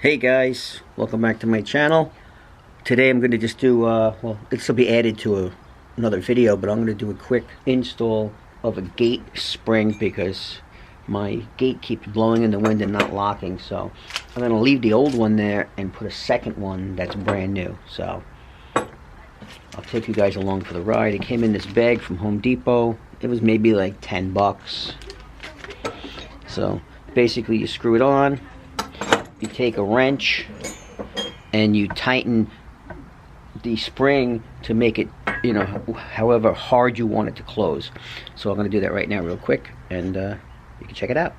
Hey guys, welcome back to my channel. Today I'm going to just do, well, this will be added to another video, but I'm going to do a quick install of a gate spring because my gate keeps blowing in the wind and not locking. So I'm going to leave the old one there and put a second one that's brand new. So I'll take you guys along for the ride. It came in this bag from Home Depot. It was maybe like 10 bucks. So basically you screw it on. You take a wrench and you tighten the spring to make it, you know, however hard you want it to close. So I'm going to do that right now real quick, and you can check it out.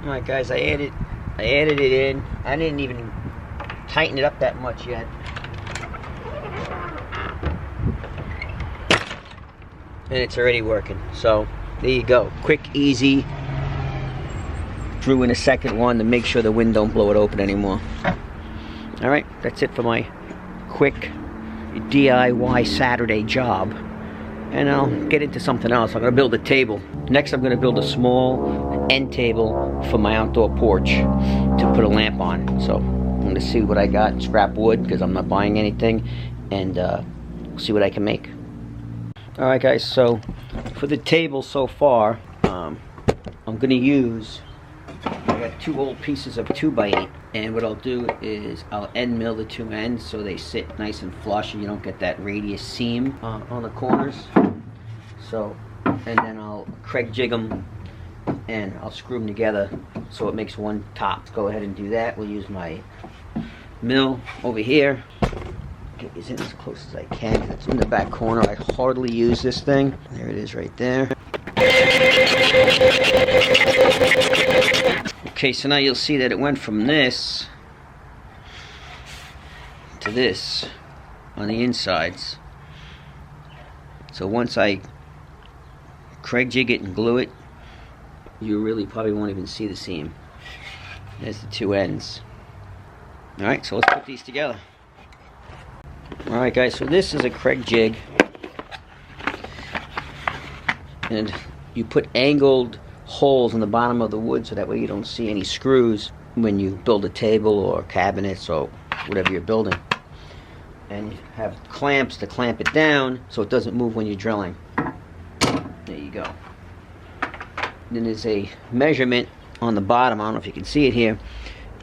Alright guys, I added it in. I didn't even tighten it up that much yet. And it's already working. So there you go. Quick, easy. Drew in a second one to make sure the wind don't blow it open anymore. Alright, that's it for my quick DIY Saturday job. And I'll get into something else. I'm going to build a table. Next I'm going to build a small end table for my outdoor porch to put a lamp on. So I'm going to see what I got, scrap wood because I'm not buying anything, and see what I can make. Alright guys, so for the table so far, I'm going to use, I got two old pieces of 2x8, and what I'll do is I'll end mill the two ends so they sit nice and flush and you don't get that radius seam on the corners. So, and then I'll Kreg Jig them and I'll screw them together so it makes one top. Let's go ahead and do that. We'll use my mill over here. Get these in as close as I can. It's in the back corner. I hardly use this thing. There it is right there. Okay, so now you'll see that it went from this to this on the insides. So once I Kreg Jig it and glue it, you really probably won't even see the seam. There's the two ends. Alright, so let's put these together. Alright guys, so this is a Kreg Jig, and you put angled holes in the bottom of the wood so that way you don't see any screws when you build a table or cabinets or whatever you're building. And you have clamps to clamp it down so it doesn't move when you're drilling. There you go. Then there's a measurement on the bottom, I don't know if you can see it here,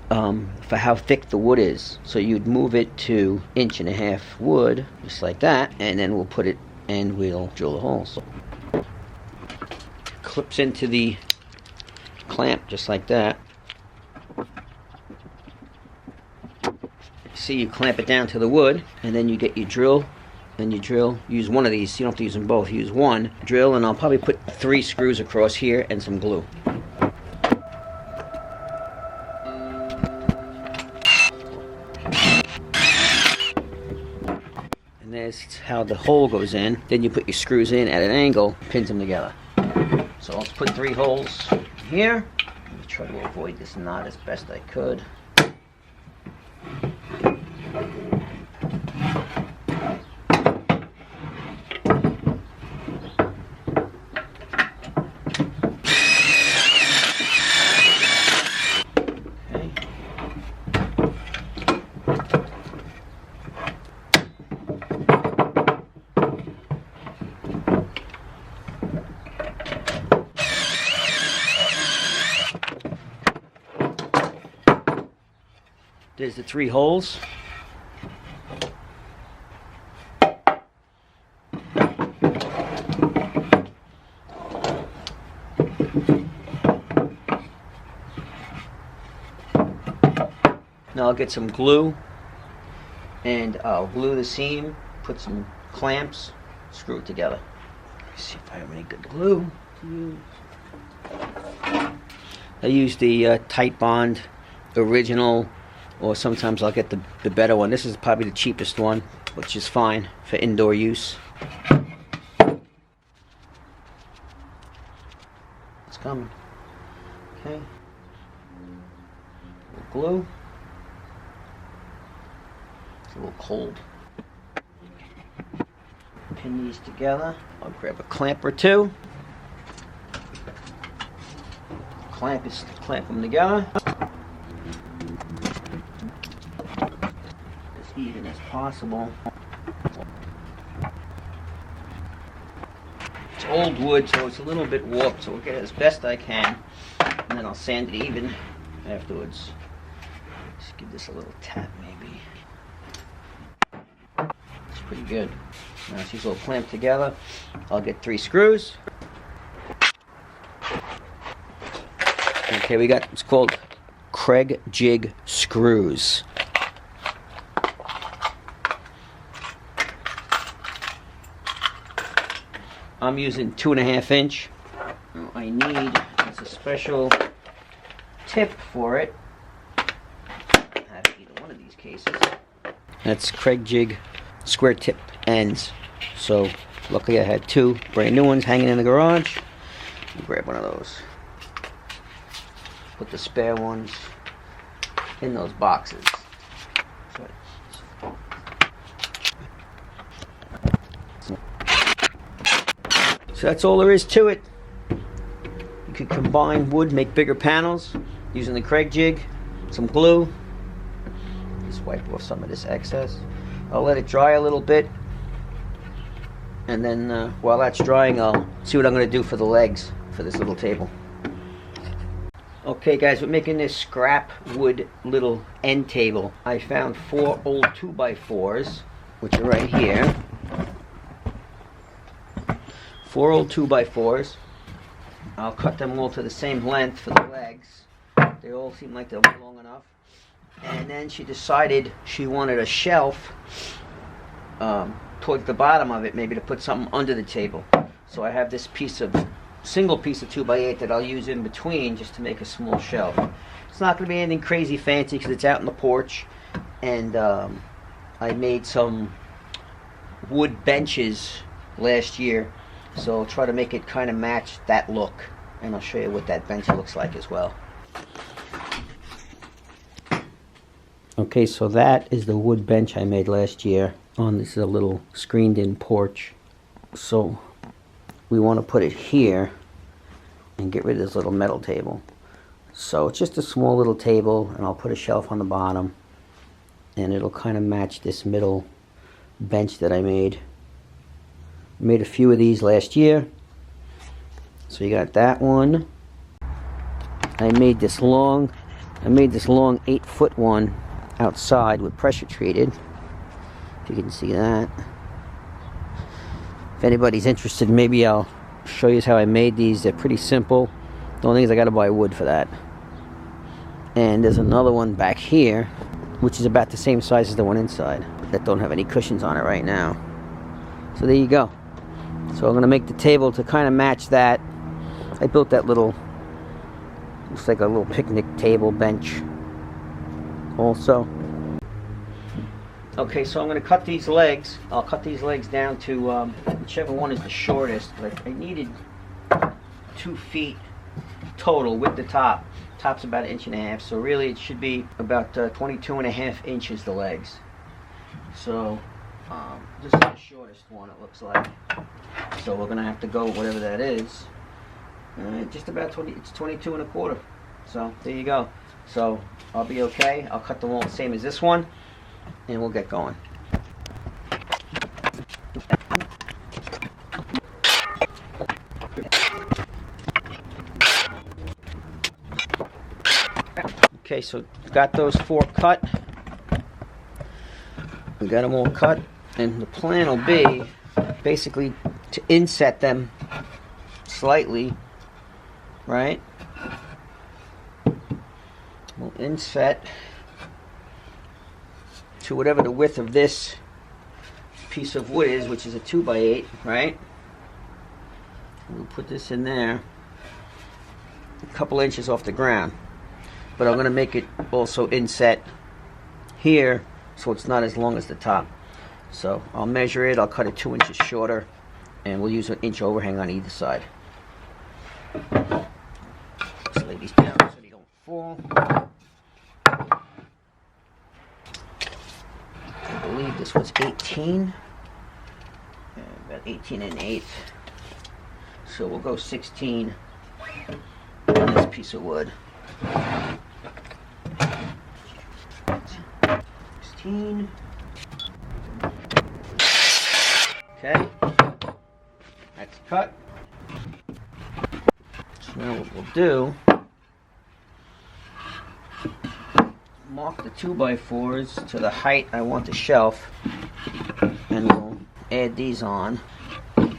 for how thick the wood is. So you'd move it to 1.5 inch wood, just like that, and then we'll put it and we'll drill the holes. Clips into the clamp just like that. See, you clamp it down to the wood, and then you get your drill, and you drill. Use one of these. You don't have to use them both. Use one drill, and I'll probably put 3 screws across here and some glue. And there's how the hole goes in. Then you put your screws in at an angle, pins them together. So let's put 3 holes here. Let me try to avoid this knot as best I could. Okay. There's the 3 holes. Now I'll get some glue and I'll glue the seam, put some clamps, screw it together. Let me see if I have any good glue to use. I use the Tight Bond original, or sometimes I'll get the better one. This is probably the cheapest one, which is fine for indoor use. It's coming. Okay. Glue. It's a little cold. Pin these together. I'll grab a clamp or 2. Clamp them together. possible. It's old wood, so it's a little bit warped, so we'll get it as best I can, and then I'll sand it even afterwards. Just give this a little tap, maybe. It's pretty good. Now she's all clamped together. I'll get 3 screws. Okay, we got, it's called Kreg Jig screws. I'm using 2.5 inch. I need, it's a special tip for it. I have either one of these cases. That's Kreg Jig square tip ends. So luckily I had 2 brand new ones hanging in the garage. I'll grab one of those. Put the spare ones in those boxes. So that's all there is to it. You could combine wood, make bigger panels using the Kreg Jig, some glue. Just wipe off some of this excess. I'll let it dry a little bit, and then while that's drying, I'll see what I'm going to do for the legs for this little table. Okay guys, we're making this scrap wood little end table. I found 4 old 2x4s, which are right here. 4 old 2x4s. I'll cut them all to the same length for the legs. They all seem like they're long enough. And then she decided she wanted a shelf towards the bottom of it, maybe to put something under the table. So I have this single piece of 2x8 that I'll use in between just to make a small shelf. It's not going to be anything crazy fancy because it's out in the porch, and I made some wood benches last year, so I'll try to make it kind of match that look, and I'll show you what that bench looks like as well. Okay, so that is the wood bench I made last year. This is a little screened in porch. So we want to put it here and get rid of this little metal table. So it's just a small little table, and I'll put a shelf on the bottom, and it'll kind of match this middle bench that I made. Made a few of these last year. So you got that one. I made this long 8-foot one outside with pressure treated. If you can see that. If anybody's interested, maybe I'll show you how I made these. They're pretty simple. The only thing is I gotta buy wood for that. And there's another one back here, which is about the same size as the one inside, that don't have any cushions on it right now. So there you go. So I'm gonna make the table to kind of match that. I built that little, looks like a little picnic table bench also. Okay, so I'm going to cut these legs. I'll cut these legs down to whichever one is the shortest. Like I needed 2 feet total with the top. Top's about 1.5 inches, so really it should be about 22.5 inches the legs. So this is the shortest one, it looks like. So we're going to have to go whatever that is. Just about 20. It's 22.25. So there you go. So I'll be okay. I'll cut them all the same as this one, and we'll get going. Okay, so got those 4 cut. We got them all cut, and the plan will be basically to inset them slightly, right? We'll inset to whatever the width of this piece of wood is, which is a 2x8, right? We'll put this in there a couple inches off the ground, but I'm going to make it also inset here so it's not as long as the top. So I'll measure it, I'll cut it 2 inches shorter, and we'll use an inch overhang on either side. Just lay these down so they don't fall. I believe this was 18, about 18 1/8. So we'll go 16 on this piece of wood. 16. Okay, that's cut. So now what we'll do, mark the 2x4s to the height I want the shelf, and we'll add these on. I'm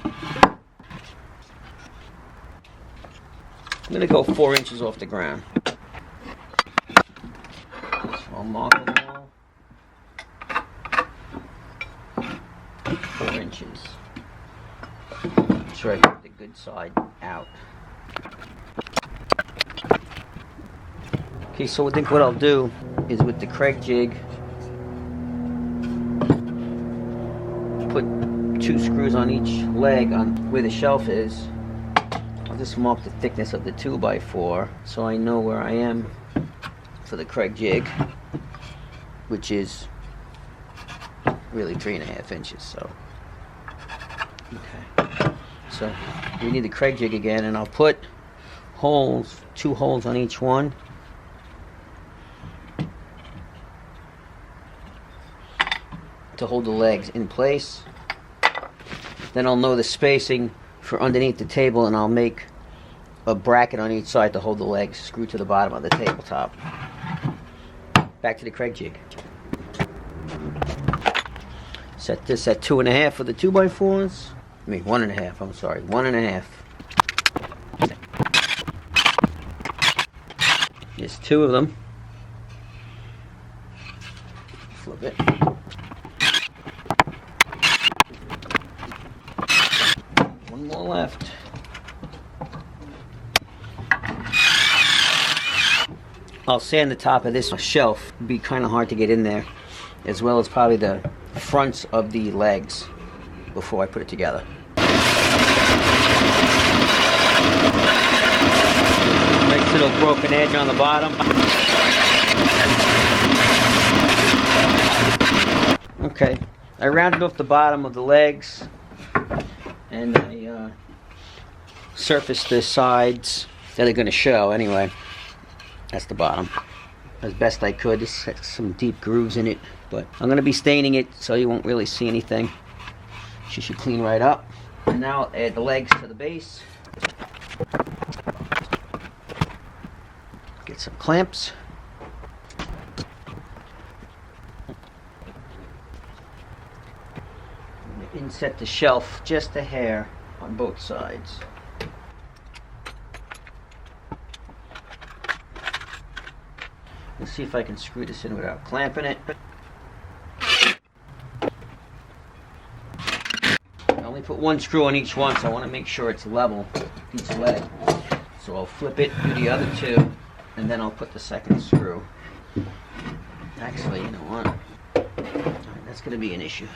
going to go 4 inches off the ground. So I'll mark them all. 4 inches. Make sure I get the good side out. Okay, so I think what I'll do is with the Kreg Jig, put 2 screws on each leg on where the shelf is. I'll just mark the thickness of the 2x4 so I know where I am for the Kreg Jig, which is really 3.5 inches. So, okay. So we need the Kreg Jig again, and I'll put holes, 2 holes on each one. To hold the legs in place. Then I'll know the spacing for underneath the table, and I'll make a bracket on each side to hold the legs screwed to the bottom of the tabletop. Back to the Kreg Jig. Set this at 2.5 for the 2x4s. I mean 1.5, I'm sorry, 1.5. There's 2 of them. Flip it. One more left. I'll sand the top of this shelf. It'd be kind of hard to get in there, as well as probably the fronts of the legs before I put it together. Nice little broken edge on the bottom. Okay, I rounded off the bottom of the legs, and I surfaced the sides that are going to show anyway. That's the bottom, as best I could. This has some deep grooves in it, but I'm going to be staining it so you won't really see anything. She should clean right up. And now I'll add the legs to the base. Get some clamps. Inset the shelf just a hair on both sides. Let's see if I can screw this in without clamping it. I only put 1 screw on each one, so I want to make sure it's level each leg. So I'll flip it, do the other 2, and then I'll put the 2nd screw. Actually, you know what? Alright, that's going to be an issue.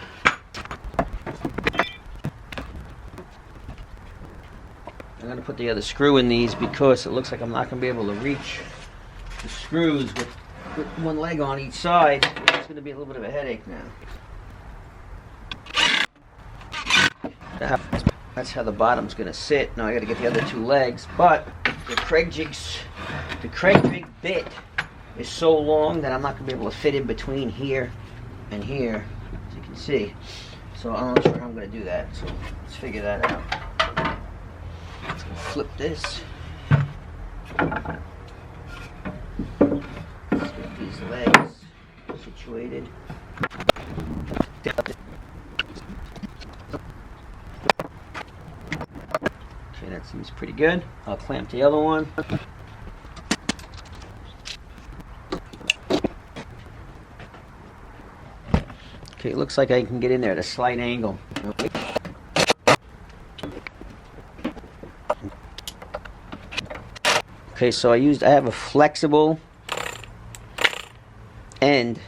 I'm going to put the other screw in these because it looks like I'm not going to be able to reach the screws with 1 leg on each side. It's going to be a little bit of a headache now. That's how the bottom's going to sit. Now I got to get the other 2 legs, but the Kreg Jig bit is so long that I'm not going to be able to fit in between here and here, as you can see. So I'm not sure how I'm going to do that. So let's figure that out. Let's go flip this. Let's get these legs situated. Okay, that seems pretty good. I'll clamp the other one. Okay, it looks like I can get in there at a slight angle. Okay, so I have a flexible end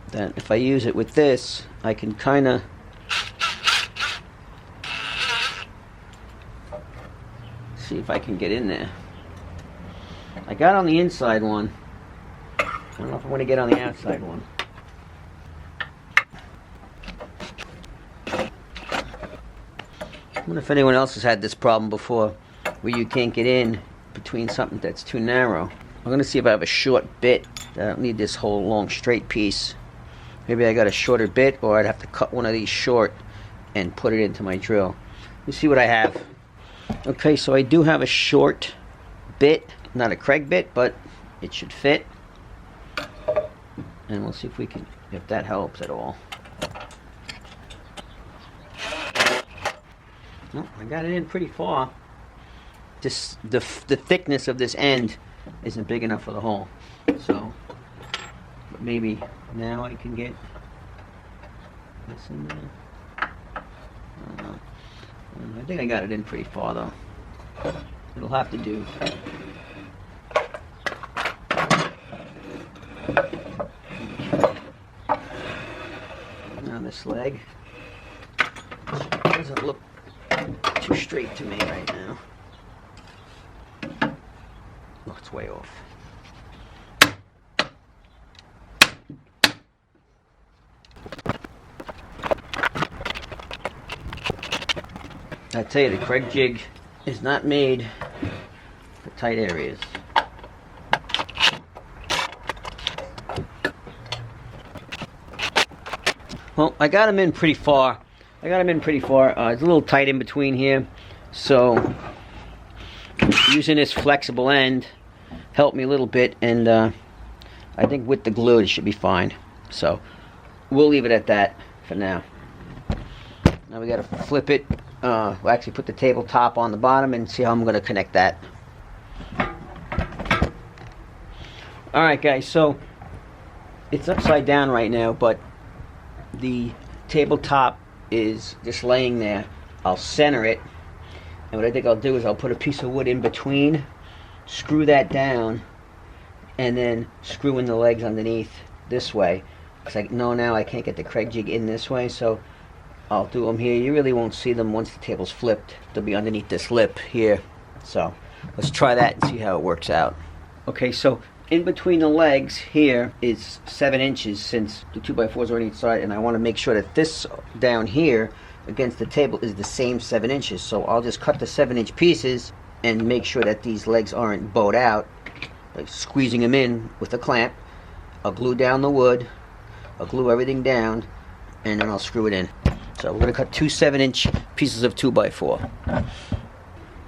that if I use it with this, I can kind of see if I can get in there. I got on the inside one. I don't know if I want to get on the outside one. I wonder if anyone else has had this problem before, where you can't get in between something that's too narrow. I'm going to see if I have a short bit. I don't need this whole long straight piece. Maybe I got a shorter bit, or I'd have to cut one of these short and put it into my drill. You see what I have. Okay, so I do have a short bit, not a Kreg bit, but it should fit. And we'll see if that helps at all. No, I got it in pretty far. Just the thickness of this end isn't big enough for the hole. So, but maybe now I can get this in there. I don't know. I think I got it in pretty far though. It'll have to do. Now this leg doesn't look too straight to me right now. Oh, it's way off. I tell you, the Kreg Jig is not made for tight areas. Well, I got them in pretty far. It's a little tight in between here, so using this flexible end helped me a little bit, and I think with the glue it should be fine. So we'll leave it at that for now. Now we got to flip it. We'll actually put the tabletop on the bottom and see how I'm going to connect that. Alright guys, so it's upside down right now, but the tabletop is just laying there. I'll center it, and what I think I'll do is I'll put a piece of wood in between, screw that down, and then screw in the legs underneath this way, because I know now I can't get the Kreg Jig in this way, so I'll do them here. You really won't see them once the table's flipped. They'll be underneath this lip here. So let's try that and see how it works out. Okay, so in between the legs here is 7 inches, since the 2x4s are on each side, and I want to make sure that this down here against the table is the same 7 inches. So I'll just cut the 7-inch pieces and make sure that these legs aren't bowed out, like squeezing them in with a clamp. I'll glue down the wood, I'll glue everything down, and then I'll screw it in. So we're going to cut 2 7-inch pieces of 2x4.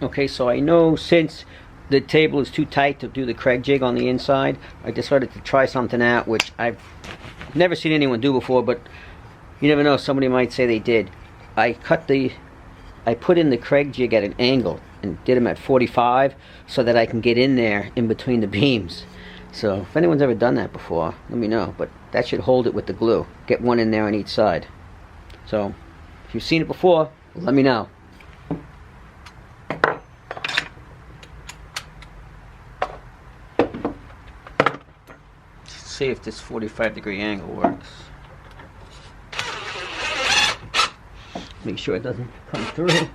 Okay, so I know since the table is too tight to do the Kreg Jig on the inside, I decided to try something out which I've never seen anyone do before, but you never know, somebody might say they did. I put in the Kreg Jig at an angle and did them at 45 so that I can get in there in between the beams. So if anyone's ever done that before, let me know, but that should hold it with the glue. Get one in there on each side. So if you've seen it before, let me know. See if this 45-degree angle works. Make sure it doesn't come through.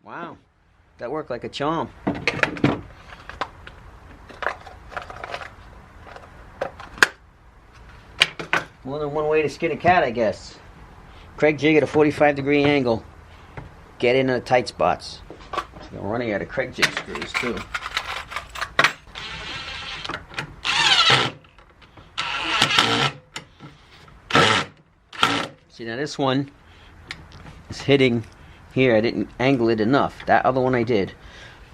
Wow, that worked like a charm. More than one way to skin a cat, I guess. Kreg Jig at a 45-degree angle. Get in the tight spots. I'm running out of Kreg Jig screws too. See, now this one is hitting here. I didn't angle it enough. That other one I did.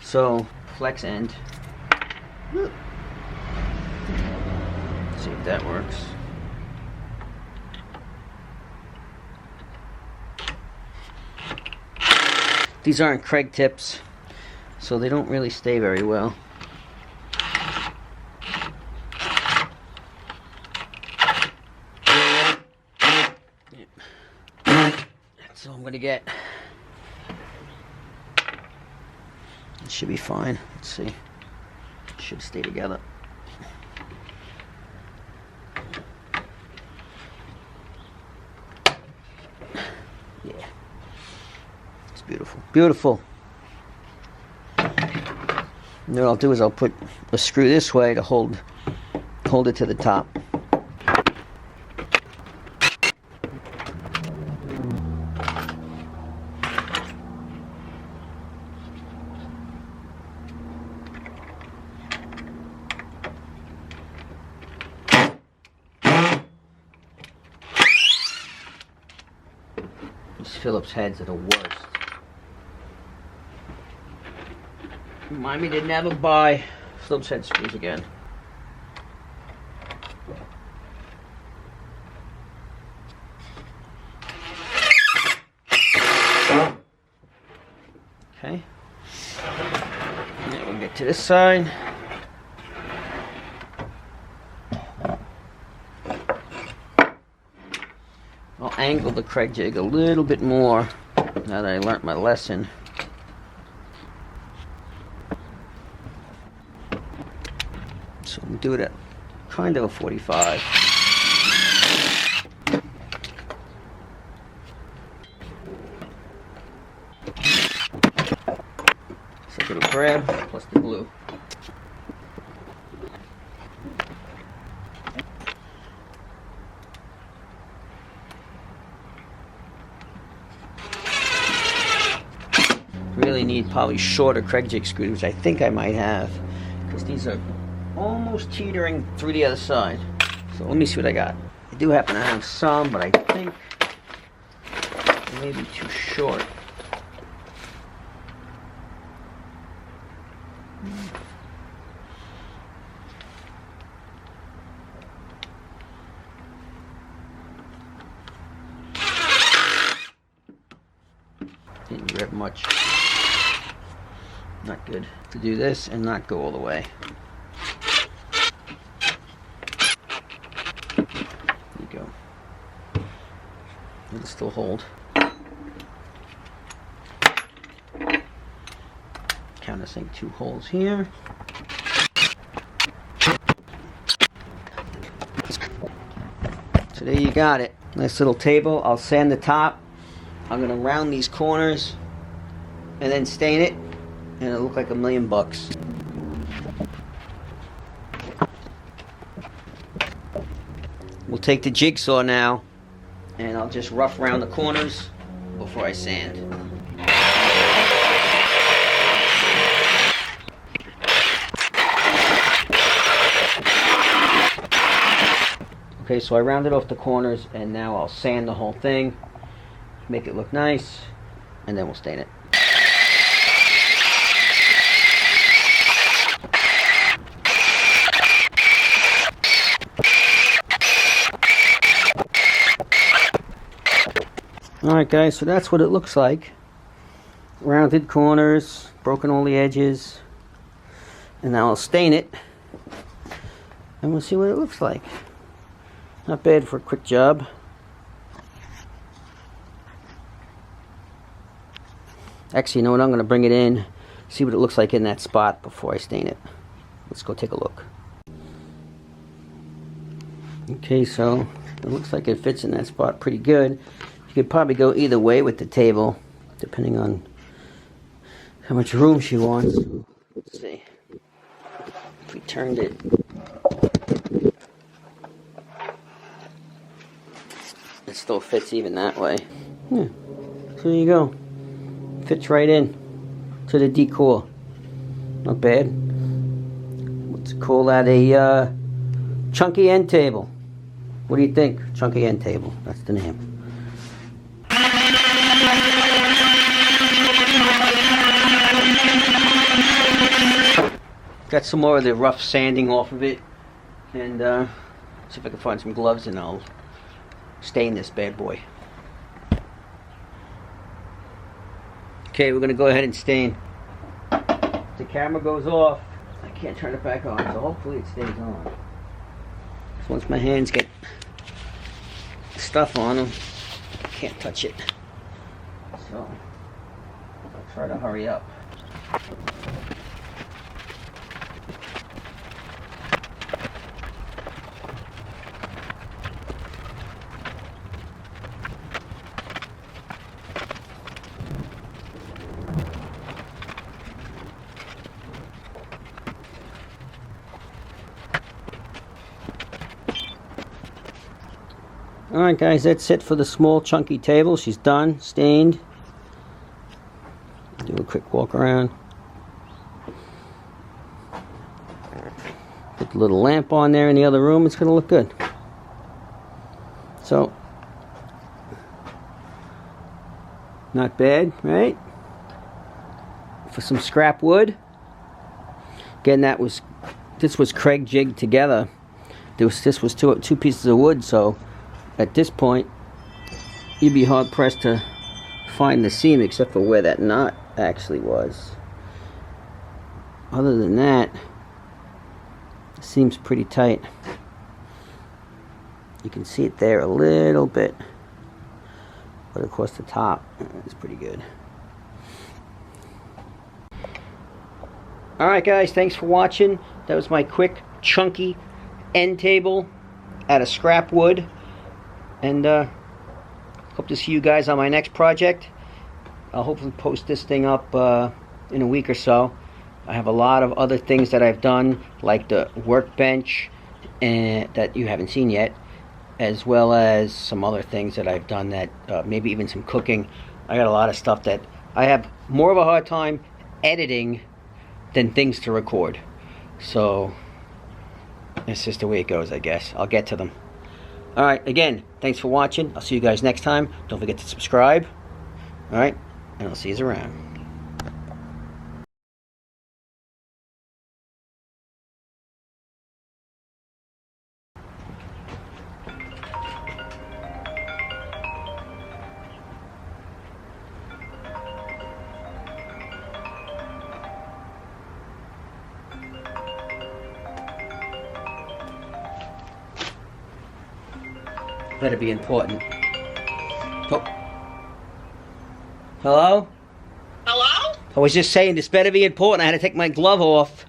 So flex end. Let's see if that works. These aren't Kreg tips, so they don't really stay very well. That's all I'm gonna get. It should be fine. Let's see. It should stay together. Yeah. It's beautiful. Beautiful. And what I'll do is I'll put a screw this way to hold it to the top. These Phillips heads are the worst. Remind me to never buy Phillips head screws again. Okay. Now we'll get to this side. I'll angle the Kreg Jig a little bit more now that I learnt my lesson. So we'll do it at kind of a 45. So a little grab plus the glue. Really need probably shorter Kreg Jig screws, which I think I might have, because these are almost teetering through the other side. So let me see what I got. I do happen to have some, but I think they may be too short. Didn't grab much. Not good to do this and not go all the way. There you go. It'll still hold. Countersink 2 holes here. So there you got it. Nice little table. I'll sand the top. I'm going to round these corners and then stain it, and it'll look like $1,000,000. We'll take the jigsaw now, and I'll just rough round the corners before I sand. Okay, so I rounded off the corners, and now I'll sand the whole thing, make it look nice, and then we'll stain it. Alright guys, so that's what it looks like. Rounded corners, broken all the edges, and now I'll stain it, and we'll see what it looks like. Not bad for a quick job. Actually, you know what, I'm going to bring it in, see what it looks like in that spot before I stain it. Let's go take a look. Okay, so it looks like it fits in that spot pretty good. You could probably go either way with the table, depending on how much room she wants. Let's see. If we turned it, it still fits even that way. Yeah. So there you go. Fits right in to the decor. Not bad. Let's call that a chunky end table. What do you think? Chunky end table. That's the name. Got some more of the rough sanding off of it, and see if I can find some gloves and I'll stain this bad boy. Okay, we're gonna go ahead and stain. If the camera goes off, I can't turn it back on, so hopefully it stays on. So once my hands get stuff on them, I can't touch it. So I'll try to hurry up. Alright guys, that's it for the small chunky table. She's done, stained. Do a quick walk around. Put the little lamp on there in the other room, it's going to look good. So, Not bad, right? For some scrap wood. Again, this was Kreg Jig together. This was two pieces of wood, so at this point you'd be hard pressed to find the seam except for where that knot actually was. Other than that, it seems pretty tight. You can see it there a little bit, but of course the top is pretty good. Alright guys, thanks for watching. That was my quick, chunky end table out of scrap wood. And hope to see you guys on my next project. I'll hopefully post this thing up in a week or so. I have a lot of other things that I've done, like the workbench that you haven't seen yet, as well as some other things that I've done that maybe even some cooking. I got a lot of stuff that I have more of a hard time editing than things to record. So it's just the way it goes, I guess. I'll get to them. Alright, again, thanks for watching. I'll see you guys next time. Don't forget to subscribe. Alright, and I'll see you around. Better be important. Oh. Hello? Hello? I was just saying this better be important. I had to take my glove off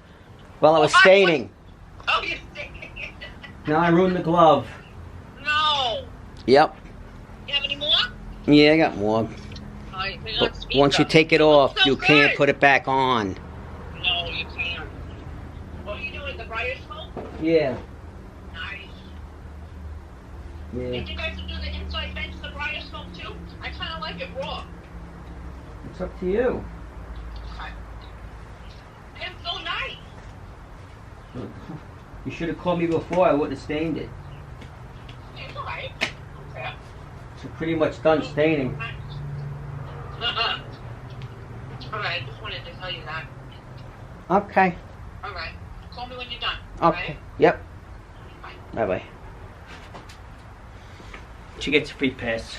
while I was staining. Oh, you're staining. Now I ruined the glove. No. Yep. You have any more? Yeah, I got more. But once you take it off, you can't put it back on. No, you can't. What are you doing? The brighter smoke? Yeah. Nice. Yeah. Did you guys do the inside bench, the brighter smoke too? I kind of like it raw. It's up to you. It's so nice. You should have called me before. I wouldn't have stained it. It's alright. Okay. It's pretty much done staining. Alright, I just wanted to tell you that. Okay. Alright. Call me when you're done. Okay. Right? Yep. Bye. Bye-bye. She gets a free pass.